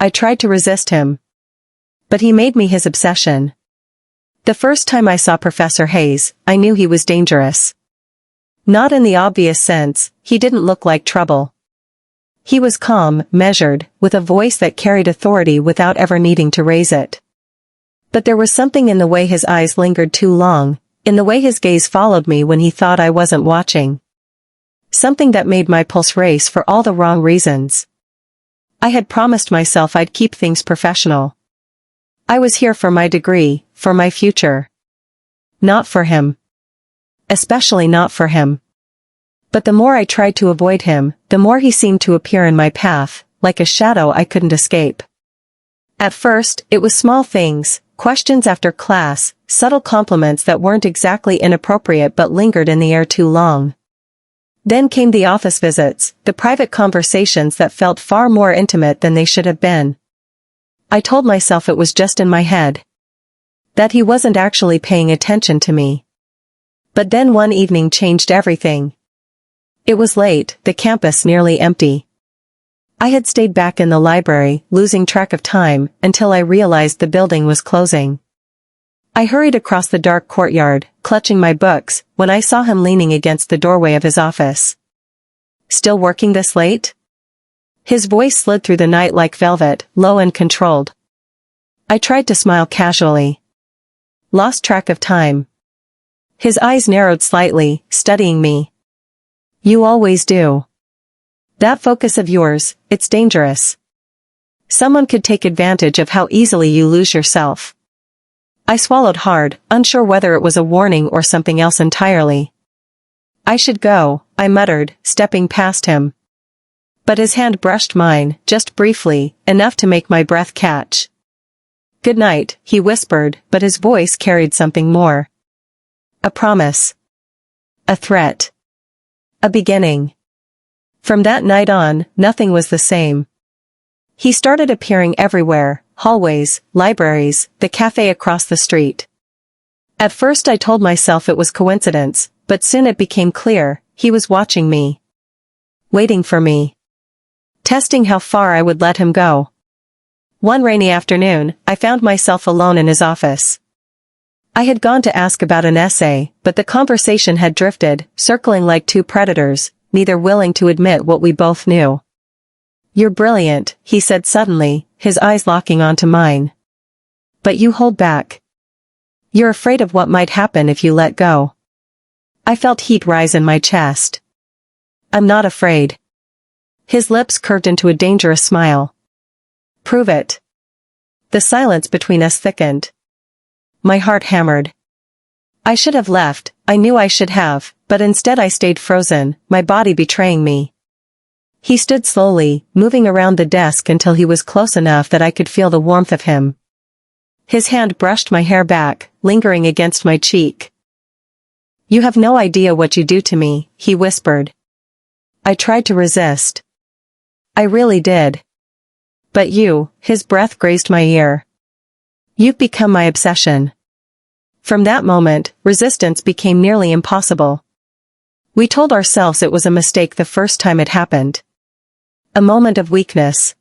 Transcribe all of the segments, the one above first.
I tried to resist him. But he made me his obsession. The first time I saw Professor Hayes, I knew he was dangerous. Not in the obvious sense, he didn't look like trouble. He was calm, measured, with a voice that carried authority without ever needing to raise it. But there was something in the way his eyes lingered too long, in the way his gaze followed me when he thought I wasn't watching. Something that made my pulse race for all the wrong reasons. I had promised myself I'd keep things professional. I was here for my degree, for my future. Not for him. Especially not for him. But the more I tried to avoid him, the more he seemed to appear in my path, like a shadow I couldn't escape. At first, it was small things, questions after class, subtle compliments that weren't exactly inappropriate but lingered in the air too long. Then came the office visits, the private conversations that felt far more intimate than they should have been. I told myself it was just in my head. That he wasn't actually paying attention to me. But then one evening changed everything. It was late, the campus nearly empty. I had stayed back in the library, losing track of time, until I realized the building was closing. I hurried across the dark courtyard, clutching my books, when I saw him leaning against the doorway of his office. Still working this late? His voice slid through the night like velvet, low and controlled. I tried to smile casually. Lost track of time. His eyes narrowed slightly, studying me. You always do. That focus of yours, it's dangerous. Someone could take advantage of how easily you lose yourself. I swallowed hard, unsure whether it was a warning or something else entirely. I should go, I muttered, stepping past him. But his hand brushed mine, just briefly, enough to make my breath catch. Good night, he whispered, but his voice carried something more. A promise. A threat. A beginning. From that night on, nothing was the same. He started appearing everywhere, hallways, libraries, the cafe across the street. At first I told myself it was coincidence, but soon it became clear, he was watching me. Waiting for me. Testing how far I would let him go. One rainy afternoon, I found myself alone in his office. I had gone to ask about an essay, but the conversation had drifted, circling like two predators, neither willing to admit what we both knew. You're brilliant, he said suddenly, his eyes locking onto mine. But you hold back. You're afraid of what might happen if you let go. I felt heat rise in my chest. I'm not afraid. His lips curved into a dangerous smile. Prove it. The silence between us thickened. My heart hammered. I should have left, I knew I should have, but instead I stayed frozen, my body betraying me. He stood slowly, moving around the desk until he was close enough that I could feel the warmth of him. His hand brushed my hair back, lingering against my cheek. You have no idea what you do to me, he whispered. I tried to resist. I really did. But you, his breath grazed my ear. You've become my obsession. From that moment, resistance became nearly impossible. We told ourselves it was a mistake the first time it happened. A moment of weakness.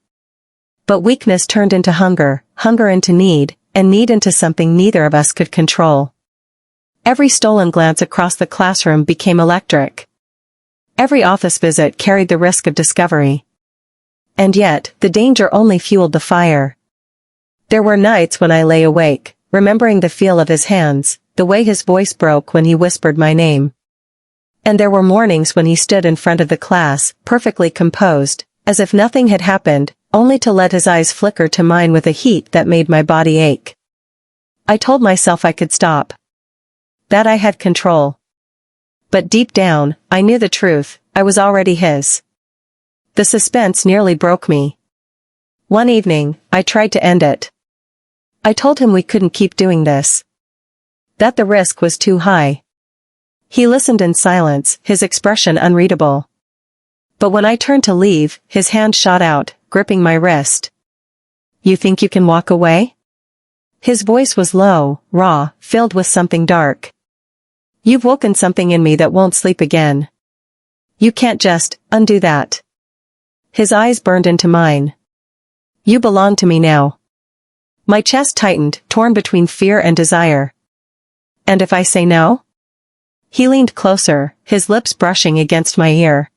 But weakness turned into hunger, hunger into need, and need into something neither of us could control. Every stolen glance across the classroom became electric. Every office visit carried the risk of discovery. And yet, the danger only fueled the fire. There were nights when I lay awake, remembering the feel of his hands, the way his voice broke when he whispered my name. And there were mornings when he stood in front of the class, perfectly composed, as if nothing had happened, only to let his eyes flicker to mine with a heat that made my body ache. I told myself I could stop. That I had control. But deep down, I knew the truth, I was already his. The suspense nearly broke me. One evening, I tried to end it. I told him we couldn't keep doing this. That the risk was too high. He listened in silence, his expression unreadable. But when I turned to leave, his hand shot out, gripping my wrist. You think you can walk away? His voice was low, raw, filled with something dark. You've woken something in me that won't sleep again. You can't just undo that. His eyes burned into mine. You belong to me now. My chest tightened, torn between fear and desire. And if I say no? He leaned closer, his lips brushing against my ear.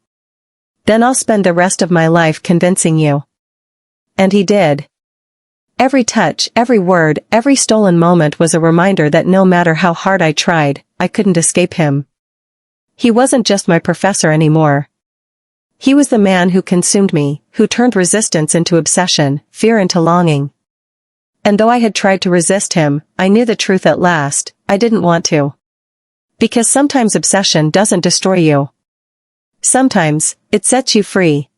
Then I'll spend the rest of my life convincing you. And he did. Every touch, every word, every stolen moment was a reminder that no matter how hard I tried, I couldn't escape him. He wasn't just my professor anymore. He was the man who consumed me, who turned resistance into obsession, fear into longing. And though I had tried to resist him, I knew the truth at last. I didn't want to. Because sometimes obsession doesn't destroy you. Sometimes, it sets you free.